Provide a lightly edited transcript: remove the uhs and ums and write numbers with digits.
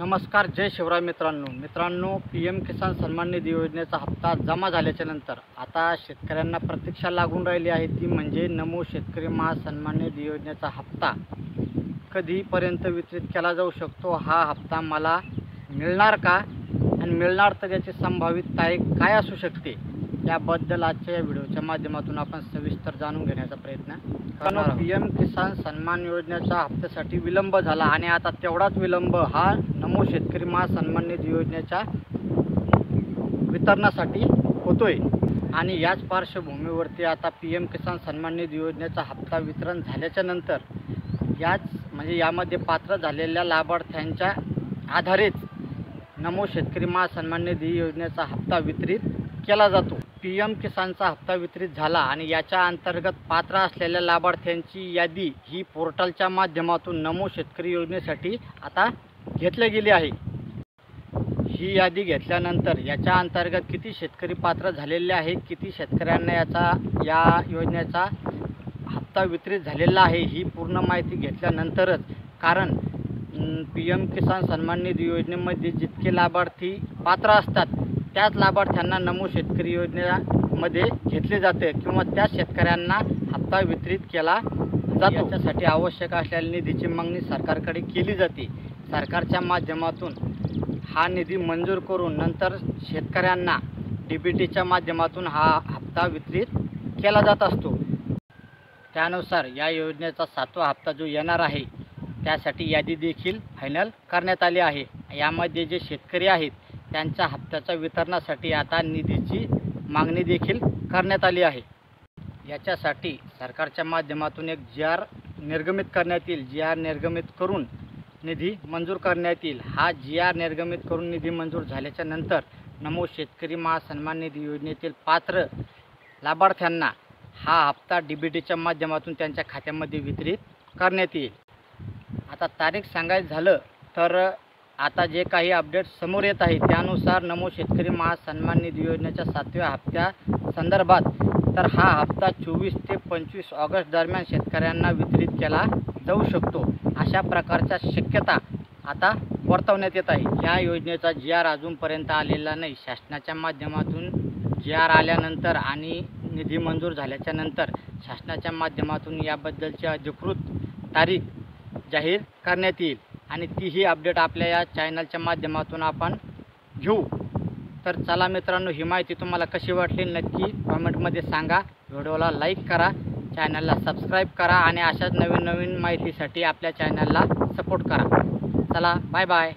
नमस्कार, जय शिवराय मित्रांनो, पी.एम. किसान सन्मान निधी योजनेचा हप्ता जमा झाल्याच्या नंतर आता शेतकऱ्यांना प्रतीक्षा लागून राहिली आहे। ती म्हणजे नमो शेतकरी महासन्मान निधी योजनेचा हप्ता कधीपर्यंत वितरित केला जाऊ शकतो। हा हप्ता मला मिळणार का आणि मिळणार तर याची संभावित तारीख काय असू शकते, याबद्दल आजच्या या व्हिडिओच्या माध्यमातून आपण सविस्तर जाणून घेण्याचा प्रयत्न करणार आहोत। पी.एम. किसान सन्मान योजनेच्या हप्त्यासाठी विलंब झाला आणि आता तेवढाच विलंब हा नमो शेतकरी महासन्मान निधी योजनेच्या वितरणासाठी होतोय। आणि याच पार्श्वभूमीवरती आता पी.एम. किसान सन्मान निधी योजनेचा हप्ता वितरण झाल्याच्या नंतर यामध्ये पात्र झालेल्या लाभार्थ्यांच्या आधारेच नमो शेतकरी महासन्मान निधी योजनेचा हप्ता वितरित केला जातो। पी.एम. किसानचा हप्ता वितरित झाला आणि याच्या अंतर्गत पात्र असलेल्या लाभार्थ्यांची यादी ही पोर्टलच्या माध्यमातून नमो शेतकरी योजनेसाठी आता घेतली गेली आहे। ही यादी घेतल्यानंतर याच्या अंतर्गत किती शेतकरी पात्र झालेले आहेत, किती शेतकऱ्यांना या योजनेचा हप्ता वितरित झालेला आहे, ही पूर्ण माहिती घेतल्यानंतरच, कारण पी.एम. किसान सन्मान निधी योजनेमध्ये जितके लाभार्थी पात्र असतात त्याच लाभार्थ्यांना नमो शेतकरी योजनेमध्ये घेतले जाते किंवा त्या शेतकऱ्यांना हप्ता वितरित केला जातो। याच्यासाठी आवश्यक असलेल्या निधीची मागणी सरकारकडे केली जाते। सरकारच्या माध्यमातून हा निधी मंजूर करून नंतर शेतकऱ्यांना DBTच्या माध्यमातून हा हप्ता वितरित केला जात असतो। त्यानुसार या योजनेचा 7वा हप्ता जो येणार आहे त्यासाठी यादी देखील फायनल करण्यात आली आहे। यामध्ये जे शेतकरी आहेत त्यांच्या हप्त्याच्या वितरणासाठी आता निधीची मागणी देखील करण्यात आली आहे। याच्यासाठी सरकारच्या माध्यमातून एक GR निर्गमित करण्यात येईल। GR निर्गमित करून निधी मंजूर करण्यात येईल। हा GR निर्गमित करून निधी मंजूर झाल्याच्या नंतर नमो शेतकरी महासन्मान निधी योजनेतील पात्र लाभार्थ्यांना हा हप्ता DBTच्या माध्यमातून त्यांच्या खात्यामध्ये वितरित करण्यात येईल। आता तारीख सांगायचं झालं तर आता जे काही अपडेट समोर येत आहे त्यानुसार नमो शेतकरी महासन्मान निधी योजनेच्या 7व्या हप्त्या संदर्भात तर हा हप्ता 24 ते 25 ऑगस्ट दरम्यान शेतकऱ्यांना वितरित केला जाऊ शकतो, अशा प्रकारच्या शक्यता आता वर्तवण्यात येत आहे। या योजनेचा GR अजूनपर्यंत आलेला नाही। शासनाच्या माध्यमातून GR आल्यानंतर आणि निधी मंजूर झाल्याच्या नंतर शासनाच्या माध्यमातून याबद्दलची अधिकृत तारीख जाहीर करण्यात येईल आणि तीही अपडेट आपल्या या चॅनलच्या माध्यमातून आपण घेऊ। तर चला मित्रांनो, ही माहिती तुम्हाला कशी वाटली नक्की कॉमेंटमध्ये सांगा। व्हिडिओला लाईक करा, चॅनलला सबस्क्राईब करा आणि अशाच नवीन माहितीसाठी आपल्या चॅनलला सपोर्ट करा। चला, बाय बाय।